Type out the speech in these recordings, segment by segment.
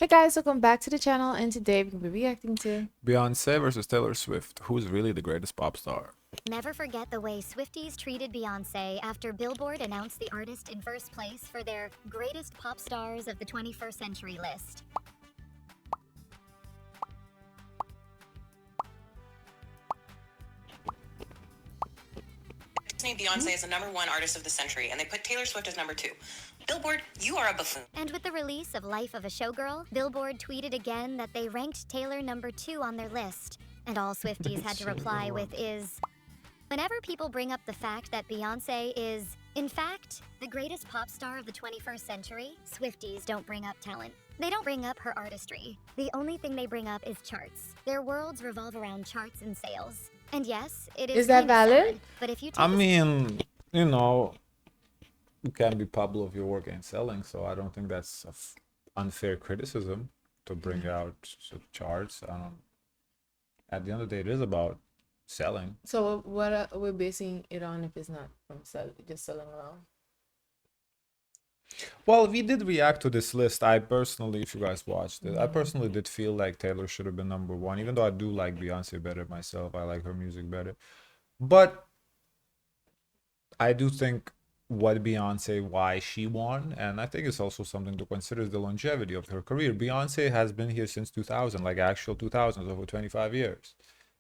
Hey guys, welcome back to the channel, and today we're going to be reacting to Beyoncé versus Taylor Swift. Who's really the greatest pop star? Never forget the way Swifties treated Beyoncé after Billboard announced the artist in first place for their Greatest Pop Stars of the 21st Century list. Beyoncé is the #1 artist of the century, and they put Taylor Swift as #2. Billboard, you are a buffoon. And with the release of Life of a Showgirl, Billboard tweeted again that they ranked Taylor #2 on their list. And all Swifties had to reply with whenever people bring up the fact that Beyoncé is, in fact, the greatest pop star of the 21st century, Swifties don't bring up talent. They don't bring up her artistry. The only thing they bring up is charts. Their worlds revolve around charts and sales. And yes, it is that kinda valid? sad, but if you take I mean, you can be popular if your work ain't selling, so I don't think that's an unfair criticism to bring out charts. At the end of the day, it is about selling. So what are we basing it on if it's not from just selling alone? Well, we did react to this list. I personally, if you guys watched it, I personally did feel like Taylor should have been #1, even though I do like Beyonce better myself. I like her music better. But I do think why she won, and I think it's also something to consider, is the longevity of her career. Beyonce has been here since 2000, like actual 2000s, over 25 years.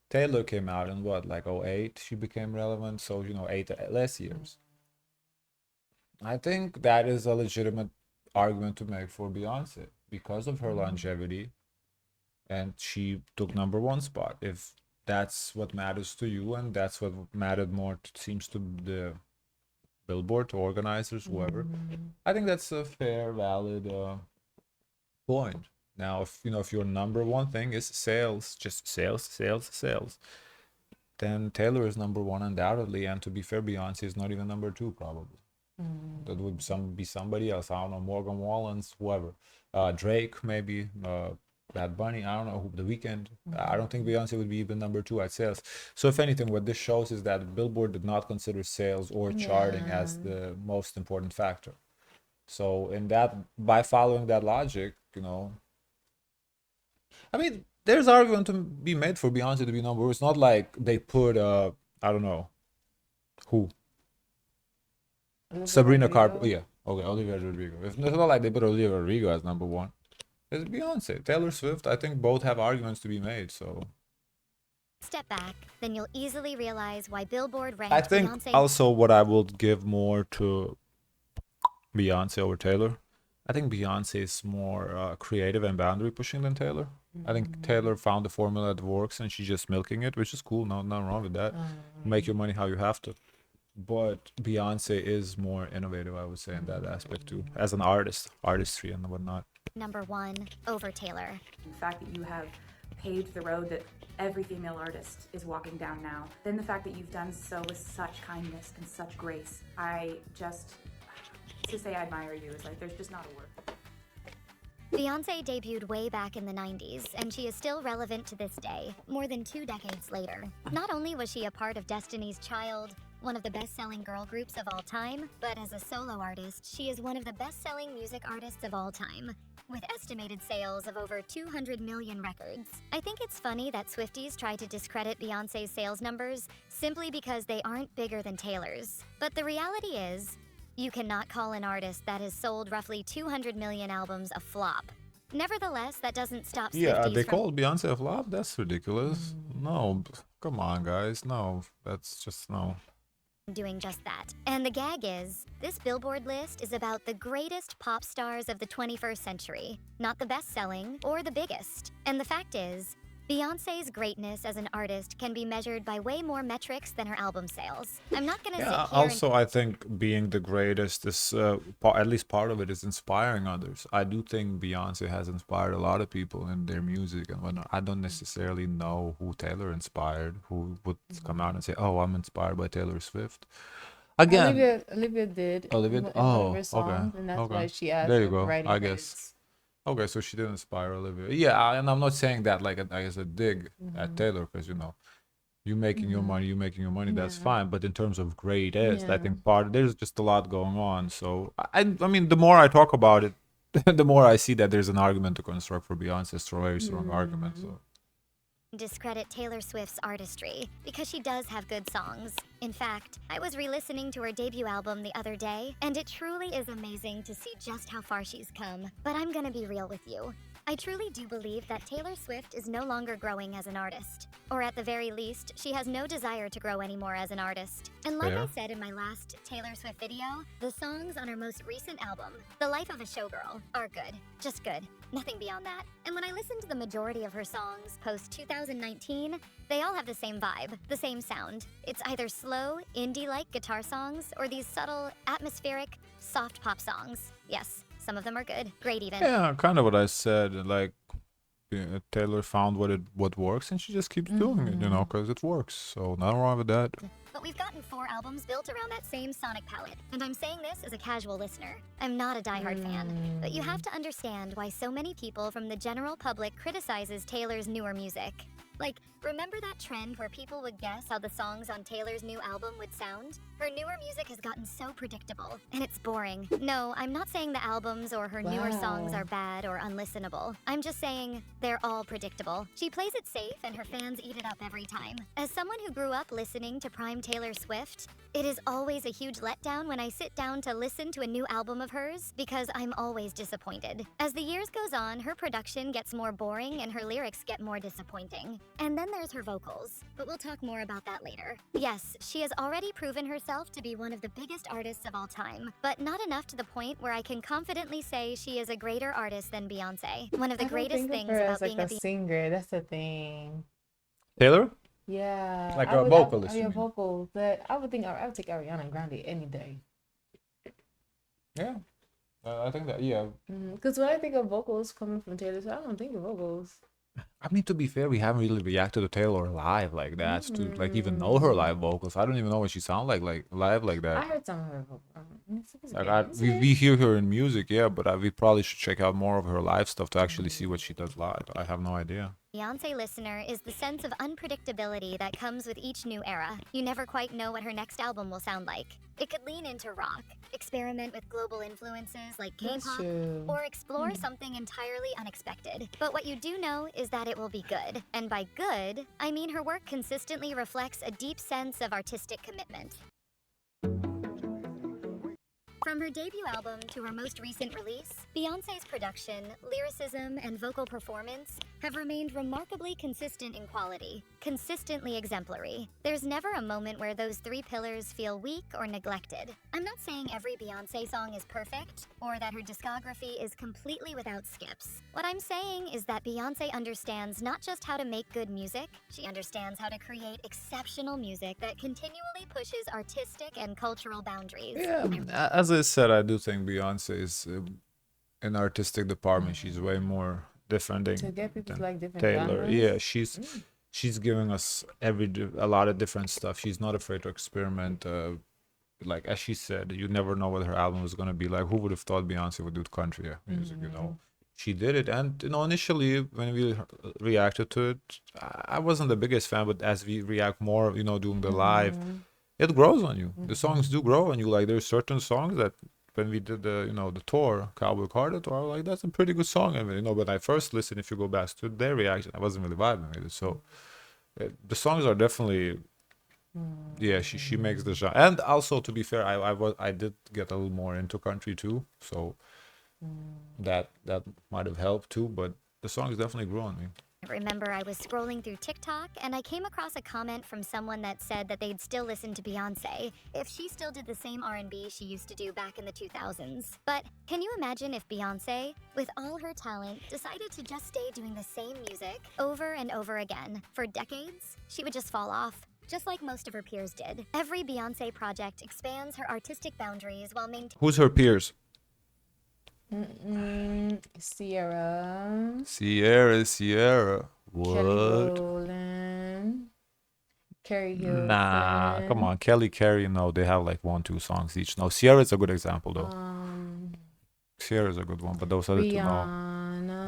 Taylor came out in what, like 08? She became relevant, so 8 less years. I think that is a legitimate argument to make for Beyonce because of her longevity, and she took #1 spot. If that's what matters to you, and that's what mattered more, it seems, to the Billboard, to organizers, whoever, I think that's a fair, valid point. Now, if your #1 thing is sales, just sales, then Taylor is #1 undoubtedly, and to be fair, Beyonce is not even #2 probably. That would be somebody else. I don't know, Morgan Wallen's, whoever, Drake maybe, Bad Bunny. I don't know, The Weeknd. I don't think Beyonce would be even #2 at sales. So if anything, what this shows is that Billboard did not consider sales or charting as the most important factor. So by following that logic, I mean, there's argument to be made for Beyonce to be #1. It's not like they put I don't know who. Sabrina Carpenter, yeah, okay, Olivia Rodrigo. It's not like they put Olivia Rodrigo as #1. It's Beyonce. Taylor Swift, I think both have arguments to be made, so. step back, then you'll easily realize why Billboard ranked I think Beyoncé. also what I will give more to Beyonce over Taylor, I think Beyonce is more creative and boundary pushing than Taylor. I think Taylor found the formula that works, and she's just milking it, which is cool. Nothing wrong with that. Make your money how you have to. But Beyonce is more innovative, I would say, in that aspect too, as an artistry and whatnot. #1 over Taylor. The fact that you have paved the road that every female artist is walking down now, then the fact that you've done so with such kindness and such grace, to say I admire you is like, there's just not a word. Beyoncé debuted way back in the 90s, and she is still relevant to this day, more than 2 decades later. Not only was she a part of Destiny's Child, one of the best-selling girl groups of all time, but as a solo artist, she is one of the best-selling music artists of all time, with estimated sales of over 200 million records. I think it's funny that Swifties try to discredit Beyoncé's sales numbers simply because they aren't bigger than Taylor's. But the reality is, you cannot call an artist that has sold roughly 200 million albums a flop. Nevertheless, that doesn't stop Swifties Yeah, they from called Beyonce a flop? That's ridiculous. No, come on, guys. No, that's just no. doing just that. And the gag is, this Billboard list is about the greatest pop stars of the 21st century, not the best-selling or the biggest. And the fact is, Beyoncé's greatness as an artist can be measured by way more metrics than her album sales. I'm not gonna sit here Also, I think being the greatest is, at least part of it, is inspiring others. I do think Beyonce has inspired a lot of people in their music and whatnot. I don't necessarily know who Taylor inspired, who would come out and say, "Oh, I'm inspired by Taylor Swift." Again, Olivia did. Olivia. In one Oh, of her songs, okay. and that's Okay. why she asked There you for go. writing I guess. Okay, so she did inspire Olivia. Yeah, and I'm not saying that like as a dig at Taylor, because you making your money, that's fine. But in terms of greatest, I think there's just a lot going on. So I mean, the more I talk about it, the more I see that there's an argument to construct for Beyonce, it's a very strong argument. So discredit Taylor Swift's artistry because she does have good songs. In fact, I was re-listening to her debut album the other day, and it truly is amazing to see just how far she's come. But I'm gonna be real with you. I truly do believe that Taylor Swift is no longer growing as an artist. Or at the very least, she has no desire to grow anymore as an artist. And like I said in my last Taylor Swift video, the songs on her most recent album, The Life of a Showgirl, are good. Just good. Nothing beyond that. And when I listen to the majority of her songs post-2019, they all have the same vibe, the same sound. It's either slow, indie-like guitar songs, or these subtle, atmospheric, soft pop songs. Yes, some of them are good. Great even. yeah, kind of what I said. Like Taylor found what works, and she just keeps doing it, because it works. So nothing wrong with that. But we've gotten 4 albums built around that same sonic palette. And I'm saying this as a casual listener. I'm not a diehard fan. But you have to understand why so many people from the general public criticizes Taylor's newer music. Like, remember that trend where people would guess how the songs on Taylor's new album would sound? Her newer music has gotten so predictable, and it's boring. No, I'm not saying the albums or her newer songs are bad or unlistenable. I'm just saying they're all predictable. She plays it safe, and her fans eat it up every time. As someone who grew up listening to prime Taylor Swift, it is always a huge letdown when I sit down to listen to a new album of hers because I'm always disappointed. As the years goes on, her production gets more boring and her lyrics get more disappointing. And then there's her vocals, but we'll talk more about that later. Yes, she has already proven herself to be one of the biggest artists of all time, but not enough to the point where I can confidently say she is a greater artist than Beyonce. One of the greatest things about being a singer. That's the thing. Taylor? Yeah, Like a vocalist. Yeah, vocals. But I would take Ariana Grande any day. Yeah, I think that. Yeah. Because when I think of vocals coming from Taylor Swift, I don't think of vocals. I mean, to be fair, we haven't really reacted to Taylor live like that to like even know her live vocals. I don't even know what she sounds like live like that. I heard some of her vocals. Like we hear her in music, yeah, but we probably should check out more of her live stuff to actually see what she does live. I have no idea. Beyonce listener is the sense of unpredictability that comes with each new era. You never quite know what her next album will sound like. It could lean into rock, experiment with global influences like K-pop, or explore something entirely unexpected. But what you do know is that it will be good. And by good, I mean her work consistently reflects a deep sense of artistic commitment. From her debut album to her most recent release, Beyoncé's production, lyricism, and vocal performance have remained remarkably consistent in quality, consistently exemplary. There's never a moment where those 3 pillars feel weak or neglected. I'm not saying every Beyoncé song is perfect, or that her discography is completely without skips. What I'm saying is that Beyoncé understands not just how to make good music, she understands how to create exceptional music that continually pushes artistic and cultural boundaries. Yeah, as I said, I do think Beyonce is in artistic department. She's way more different than To get people to like different Taylor. genres? Yeah, she's giving us a lot of different stuff. She's not afraid to experiment. Like as she said, you never know what her album is gonna be like. Who would have thought Beyonce would do country music? You know, she did it, and initially when we reacted to it, I wasn't the biggest fan, but as we react more, doing the live. It grows on you. The songs do grow on you. Like there's certain songs that when we did the tour, Cowboy Carter tour, I was like, that's a pretty good song. I mean, when I first listened, if you go back to their reaction, I wasn't really vibing with it. So the songs are definitely, yeah, she makes the genre. And also, to be fair, I did get a little more into country too. So that might have helped too. But the songs definitely grew on me. Remember, I was scrolling through TikTok and I came across a comment from someone that said that they'd still listen to Beyonce if she still did the same R&B she used to do back in the 2000s. But can you imagine if Beyonce, with all her talent, decided to just stay doing the same music over and over again for decades? She would just fall off, just like most of her peers did. Every Beyonce project expands her artistic boundaries while maintaining... Who's her peers? Sierra. What? Kelly Rowland. Carrie Hilson. Nah, come on. Carrie, no, they have like 1-2 songs each. No, Sierra's a good example though. Sierra's a good one, but those other two, no.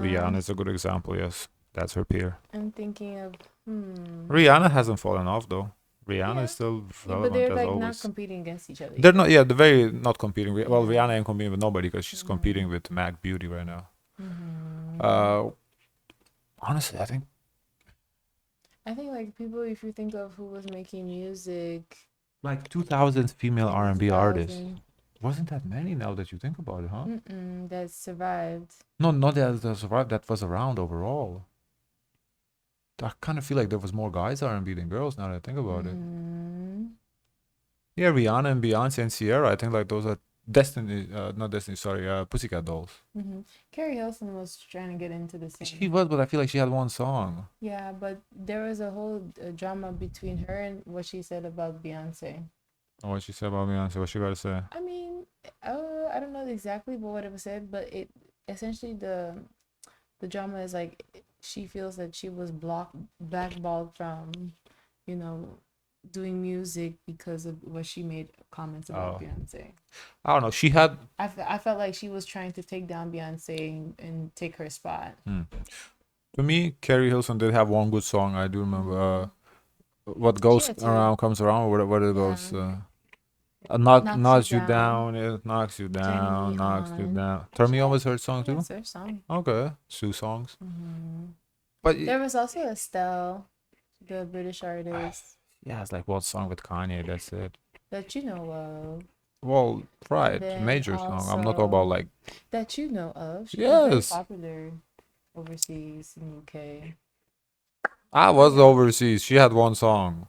Rihanna's a good example, yes. That's her peer. I'm thinking of Rihanna hasn't fallen off though. Rihanna Yeah. is still Yeah, but relevant they're as like not always. competing against each other. They're not. Yeah, they're very not competing. Well, Yeah. Rihanna ain't competing with nobody because she's competing with Mac Beauty right now. Mm-hmm. Honestly, I think I think like people, if you think of who was making music like 2000s female in R&B artists 2000, wasn't that many now that you think about it, huh? that survived. No, not that survived. That was around overall. I kind of feel like there was more guys R&B than girls now that I think about it. Mm-hmm. Yeah, Rihanna and Beyonce and Sierra. I think like those are Destiny, not Destiny. Sorry, Pussycat Dolls. Mm-hmm. Carrie Hilson was trying to get into the She scene. was, but I feel like she had one song. Yeah, but there was a whole drama between her and what she said about Beyonce. Oh, what she said about Beyonce? What she got to say? I mean, I don't know exactly what it was said, but it essentially the drama is like she feels that she was blackballed from, you know, doing music because of what she made comments about Oh. Beyonce. I don't know. She had. I felt like she was trying to take down Beyonce and take her spot. To me, Carrie Hilson did have one good song. I do remember. What goes had two. around comes around. What it goes. Knocks you down. It knocks you down. Me Knocks you On. down. Turn Me On was her song too. That's her song. Okay, 2 songs. Mm-hmm. But There was also Estelle, the British artist yeah, it's like what song with Kanye? That's it. that you know of. Well, right, Then major song. I'm not talking about also- like. That you know of. She was very Yes. popular overseas in UK. I was overseas. She had one song.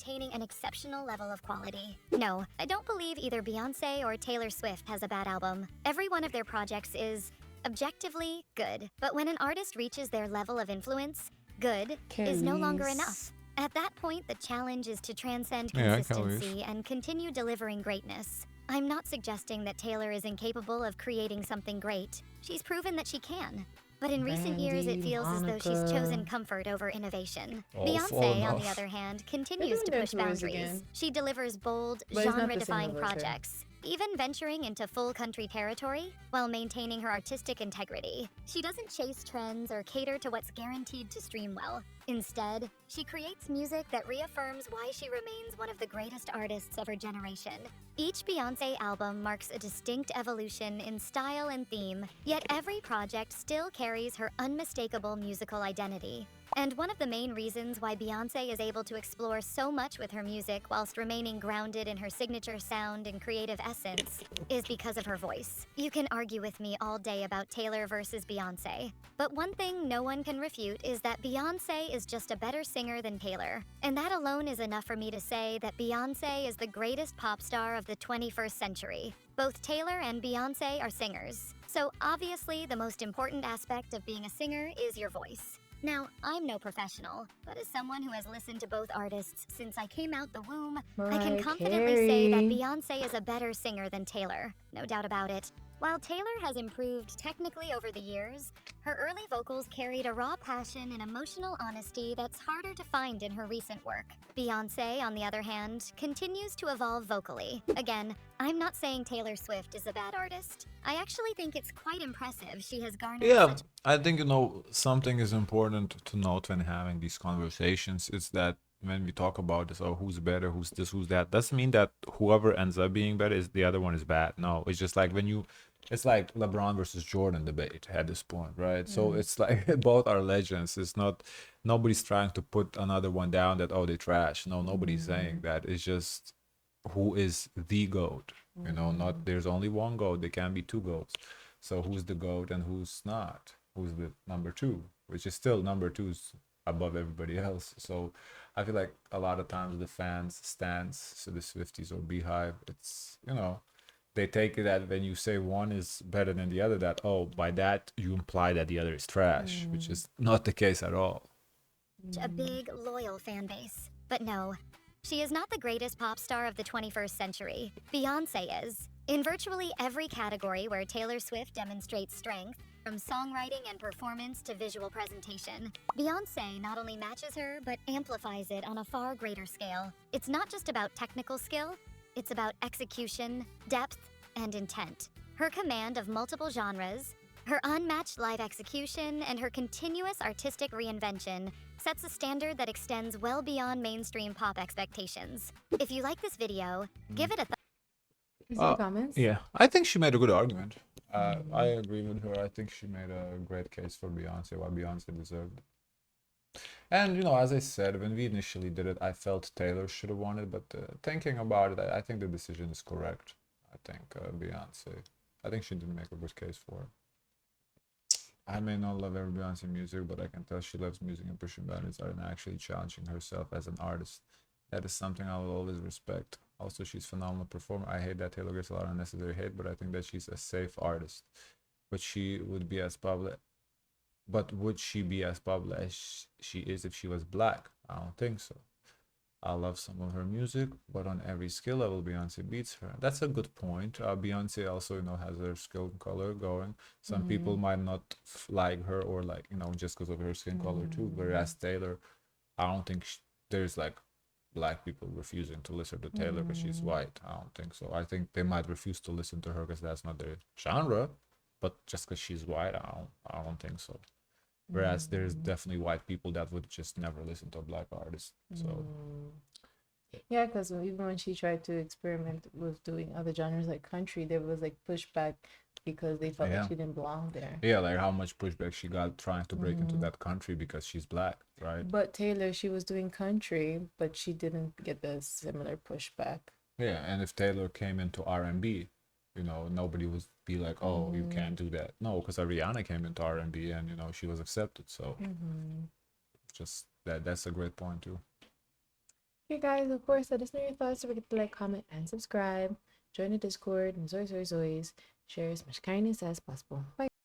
Maintaining an exceptional level of quality. No, I don't believe either Beyoncé or Taylor Swift has a bad album. Every one of their projects is objectively good. But when an artist reaches their level of influence, good is no longer Kelis. enough. At that point, the challenge is to transcend Yeah, consistency and continue delivering greatness. I'm not suggesting that Taylor is incapable of creating something great. She's proven that she can. But in recent years, it Brandy, feels as though she's Monica. chosen comfort over innovation. Oh, Beyoncé, fair on the enough. other hand, continues doing to their push tours boundaries. again. She delivers bold, But it's not the same genre-defying with her. projects, even venturing into full country territory while maintaining her artistic integrity. She doesn't chase trends or cater to what's guaranteed to stream well. Instead, she creates music that reaffirms why she remains one of the greatest artists of her generation. Each Beyoncé album marks a distinct evolution in style and theme, yet every project still carries her unmistakable musical identity. And one of the main reasons why Beyoncé is able to explore so much with her music whilst remaining grounded in her signature sound and creative essence is because of her voice. You can argue with me all day about Taylor versus Beyoncé, but one thing no one can refute is that Beyoncé is just a better singer than Taylor. And that alone is enough for me to say that Beyoncé is the greatest pop star of the 21st century. Both Taylor and Beyoncé are singers. So obviously the most important aspect of being a singer is your voice. Now, I'm no professional, but as someone who has listened to both artists since I came out the womb, I can Mariah confidently say that Carey. Beyoncé is a better singer than Taylor. No doubt about it. While Taylor has improved technically over the years, her early vocals carried a raw passion and emotional honesty that's harder to find in her recent work. Beyoncé, on the other hand, continues to evolve vocally. Again, I'm not saying Taylor Swift is a bad artist. I actually think it's quite impressive she has garnered Yeah, such I think something is important to note when having these conversations is that when we talk about this, oh, who's better, who's this, who's that, doesn't mean that whoever ends up being better is the other one is bad. No, it's just like it's like LeBron versus Jordan debate at this point, right? So it's like both are legends. It's not nobody's trying to put another one down that oh they trash. No, nobody's saying that. It's just who is the GOAT. You know, not there's only one GOAT. There can be 2 GOATs. So who's the GOAT and who's not? Who's the number 2? Which is still number 2's above everybody else. So I feel like a lot of times the fans stance, so the Swifties or Beehive, it's they take it that when you say one is better than the other, that oh by that you imply that the other is trash, which is not the case at all. a big, loyal fan base. But no, she is not the greatest pop star of the 21st century. Beyoncé is. In virtually every category where Taylor Swift demonstrates strength, from songwriting and performance to visual presentation, Beyoncé not only matches her, but amplifies it on a far greater scale. It's not just about technical skill, it's about execution, depth, and intent. Her command of multiple genres, Her unmatched live execution and her continuous artistic reinvention sets a standard that extends well beyond mainstream pop expectations. If you like this video, give it a Is there comments? Yeah, I think she made a good argument. I agree with her. I think she made a great case for Beyonce, why Beyonce deserved it. And you know, as I said, when we initially did it, I felt Taylor should have won it. But thinking about it, I think the decision is correct. I think Beyonce. I think she did make a good case for it. I may not love every Beyonce music, but I can tell she loves music and pushing boundaries and actually challenging herself as an artist. That is something I will always respect. Also, she's a phenomenal performer. I hate that Taylor gets a lot of unnecessary hate, but I think that she's a safe artist. But she would be as public. But would she be as popular as she is if she was black? I don't think so. I love some of her music, but on every skill level, Beyonce beats her. That's a good point. Beyonce also, you know, has her skin color going. Some people might not like her or like, you know, just because of her skin color too. Whereas Taylor, I don't think there's like black people refusing to listen to Taylor because she's white. I don't think so. I think they might refuse to listen to her because that's not their genre. But just because she's white, I don't think so. Whereas there's definitely white people that would just never listen to a black artist. So Yeah, because even when she tried to experiment with doing other genres like country, there was like pushback because they felt like she didn't belong there. yeah, like how much pushback she got trying to break into that country because she's black, right? But Taylor, she was doing country, but she didn't get the similar pushback. Yeah, and if Taylor came into R&B, you know, nobody would be like, oh, you can't do that. No, because Ariana came into R&B and, you know, she was accepted. So just that's a great point too. Okay, guys, of course, let us know your thoughts. Don't forget to like, comment, and subscribe. Join the Discord, and always, share as much kindness as possible. Bye.